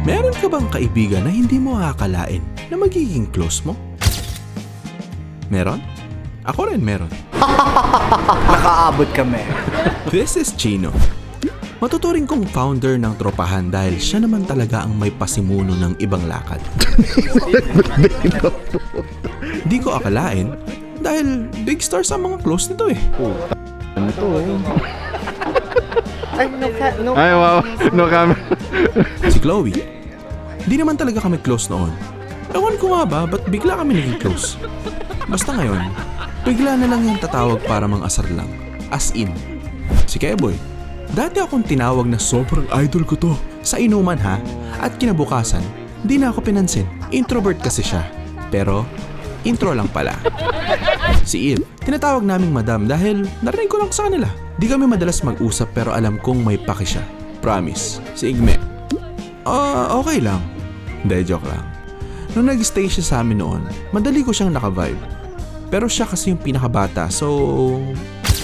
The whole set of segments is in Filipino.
Meron ka bang kaibigan na hindi mo akalain na magiging close mo? Meron? Ako rin meron. Nakaabot kami. This is Chino. Matuturing kong founder ng tropahan dahil siya naman talaga ang may pasimuno ng ibang lakad. Di ko akalain dahil big stars ang mga close nito eh. Ano to? Ay, no. Ay, wow. No camera. Si Chloe. Di naman talaga kami close noon. Ewan ko nga ba, ba't bigla kami naging close? Basta ngayon, bigla na lang yung tatawag para mang-asar lang. As in. Si Keboy. Dati akong tinawag na sobrang idol ko to. Sa inuman ha. At kinabukasan, di na ako pinansin. Introvert kasi siya. Pero, intro lang pala. Si Eve, tinatawag naming madam dahil narinig ko lang sa kanila. Di kami madalas mag-usap pero alam kong may paki siya. Promise. Si Igme. Okay lang. Hindi, joke lang. Nung nag-stay siya sa amin noon, madali ko siyang naka-vibe. Pero siya kasi yung pinakabata, so...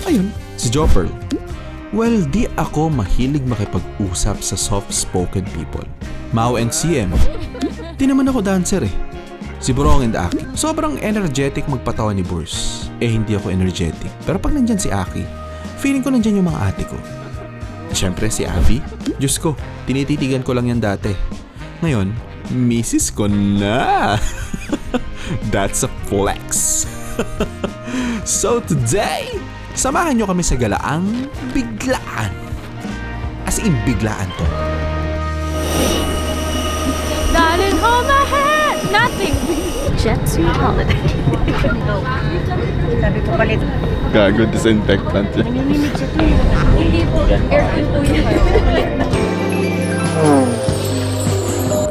Ayun, si Jopper. Well, di ako mahilig makipag-usap sa soft-spoken people. Mao and CM. Di naman ako dancer eh. Si Burong and Aki. Sobrang energetic magpatawa ni Burs. Eh hindi ako energetic. Pero pag nandyan si Aki, feeling ko nandyan yung mga ate ko. Siyempre si Abby. Diyos ko, tinititigan ko lang yan dati. Ngayon, misis ko na. That's a flex. So today, samahan nyo kami sa galaang biglaan. As in biglaan to. Darling, hold my hand. Nothing. Jet Sweet Holiday. Sabi ko palit. Gago, disinfectant yan. Nanginginig siya to. Hindi po. Aircon po yun.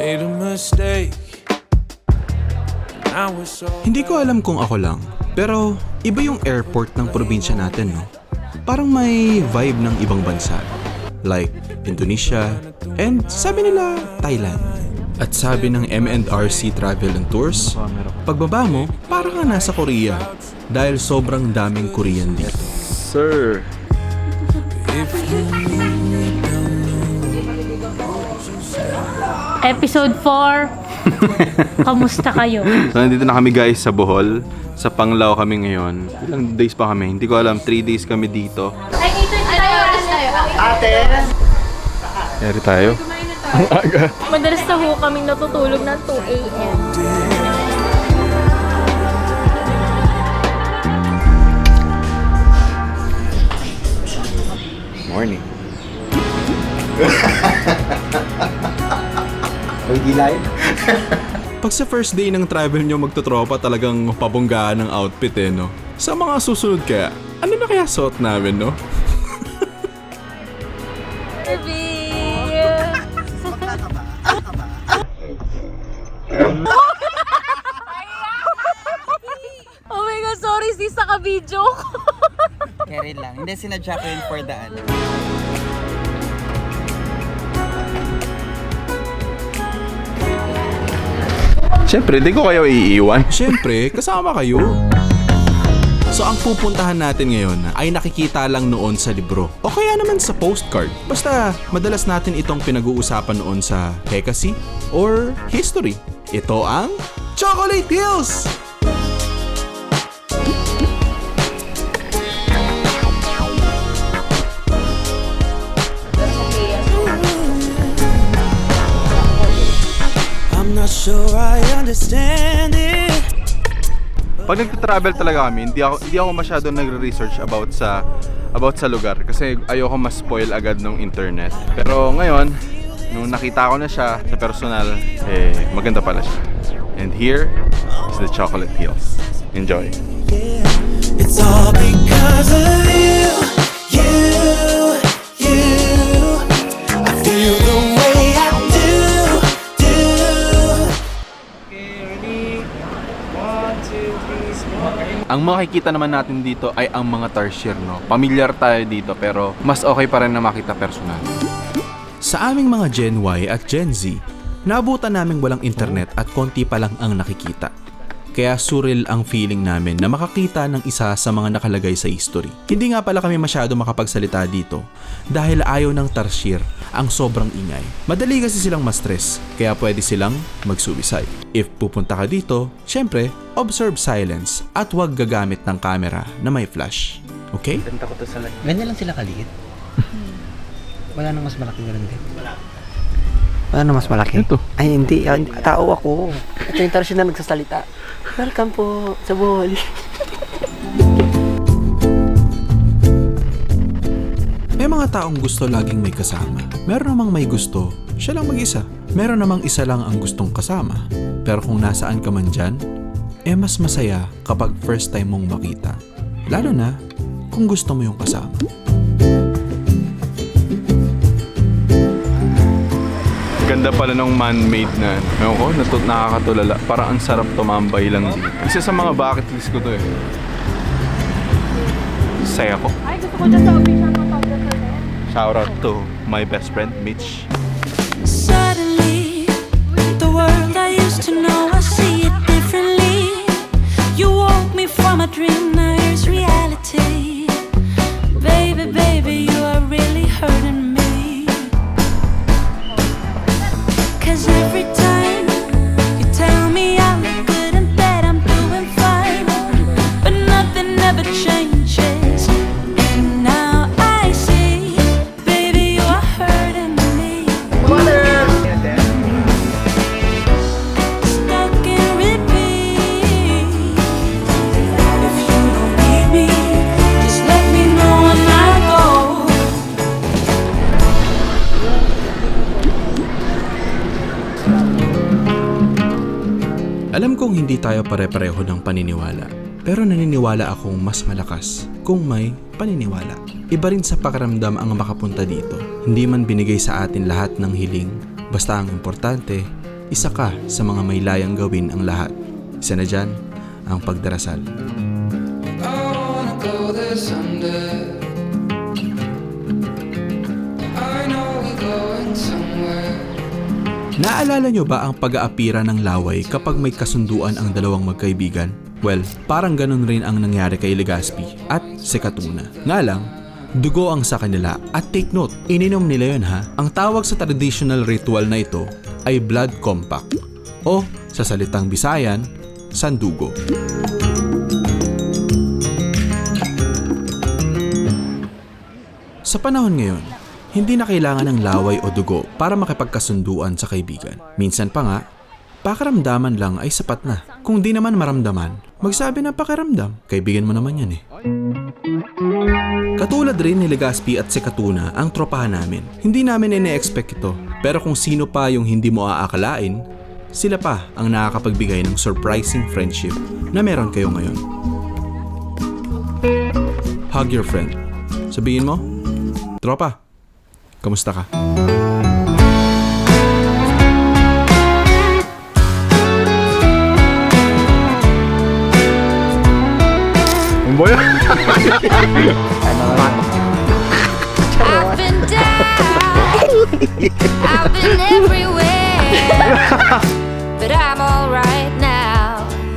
Made a mistake. I was so Hindi ko alam kung ako lang, pero iba yung airport ng probinsya natin, no? Parang may vibe ng ibang bansa. Like Indonesia, and sabi nila Thailand. At sabi ng M&RC Travel and Tours, pagbaba mo, parang ka nasa Korea dahil sobrang daming Korean dito. Sir. Episode 4. Kamusta kayo? So, nandito na kami guys sa Bohol. Sa Panglao kami ngayon. Ilang days pa kami? Hindi ko alam. 3 days kami dito. Ay, ito tayo. Ate! Eri tayo. Ang aga. Madalas na ho kaming natutulog ng 2 a.m. Morning. Hindi live? Pag sa first day ng travel nyo magtotropa, talagang pabonggaan ng outfit eh, no? Sa mga susunod kaya, ano na kaya suot namin, no? Oh my God, sorry sis, naka-video ko. Carry lang. Hindi, sinadya ko yun for the ano. Siyempre, di ko kayo iiwan. Siyempre, kasama kayo. So ang pupuntahan natin ngayon ay nakikita lang noon sa libro o kaya naman sa postcard. Basta madalas natin itong pinag-uusapan noon sa Hekasi or History. Ito ang Chocolate Hills! I'm not sure I understand it. Pag nagta-travel talaga kami, hindi ako masyado nagre-research about sa lugar kasi ayoko ma-spoil agad ng internet. Pero ngayon, nung nakita ko na siya sa personal, maganda pala siya. And here is the Chocolate Hills. Enjoy. It's all because of you. I feel the way I do. Okay, ready? 1, 2, 3, Ang makikita naman natin dito ay ang mga tarsier, no? Pamilyar tayo dito pero mas okay pa rin na makita personal. Sa aming mga Gen Y at Gen Z, naabutan namin walang internet at konti pa lang ang nakikita. Kaya surreal ang feeling namin na makakita ng isa sa mga nakalagay sa history. Hindi nga pala kami masyado makapagsalita dito dahil ayaw ng tarsier ang sobrang ingay. Madali kasi silang ma-stress, kaya pwede silang mag-suicide. If pupunta ka dito, syempre, observe silence at huwag gagamit ng camera na may flash. Okay? Ganda ko to sa live. Ganyan lang sila kaliit. Wala nang mas malaki ganun din. Wala nang mas malaki. Ito. Ay, hindi. Tao ako. Ito yung traditional na nagsasalita. Welcome po sa Bohol. May mga taong gusto laging may kasama. Meron namang may gusto, siya lang mag-isa. Meron namang isa lang ang gustong kasama. Pero kung nasaan ka man dyan, mas masaya kapag first time mong makita. Lalo na kung gusto mo yung kasama. Ganda pala ng man-made na. Ewan ko, nakakatulala. Parang ang sarap tumambay lang dito. Isa sa mga bucket list ko to eh. Saya ko. Ay, gusto ko dyan sa official photographer na yan. Shout out to my best friend, Mitch. Suddenly, the world I used to know, I see it differently. You woke me from a dream, now here's reality. Baby, baby, you are really hurting me. 'Cause every time you tell me I look good and that I'm doing fine, but nothing ever changes. And now I see, baby, you are hurting me. Stuck in repeat. If you don't need me, just let me know when I go. Alam kong hindi tayo pare-pareho ng paniniwala, pero naniniwala akong mas malakas kung may paniniwala. Iba rin sa pakiramdam ang makapunta dito. Hindi man binigay sa atin lahat ng hiling, basta ang importante, isa ka sa mga may layang gawin ang lahat. Isa na dyan, ang pagdarasal. Naalala nyo ba ang pag-aapira ng laway kapag may kasunduan ang dalawang magkaibigan? Well, parang ganun rin ang nangyari kay Legazpi at si Katuna. Nga lang, dugo ang sa kanila at take note, ininom nila yun ha. Ang tawag sa traditional ritual na ito ay blood compact o sa salitang Bisayan, sandugo. Sa panahon ngayon, hindi na kailangan ng laway o dugo para makipagkasunduan sa kaibigan. Minsan pa nga, pakiramdaman lang ay sapat na. Kung di naman maramdaman, magsabi ng pakiramdam. Kaibigan mo naman yan eh. Katulad rin ni Legazpi at si Katuna ang tropahan namin. Hindi namin ine-expect ito. Pero kung sino pa yung hindi mo aakalain, sila pa ang nakakapagbigay ng surprising friendship na meron kayo ngayon. Hug your friend. Sabihin mo, tropa, kamusta ka? Ang boya!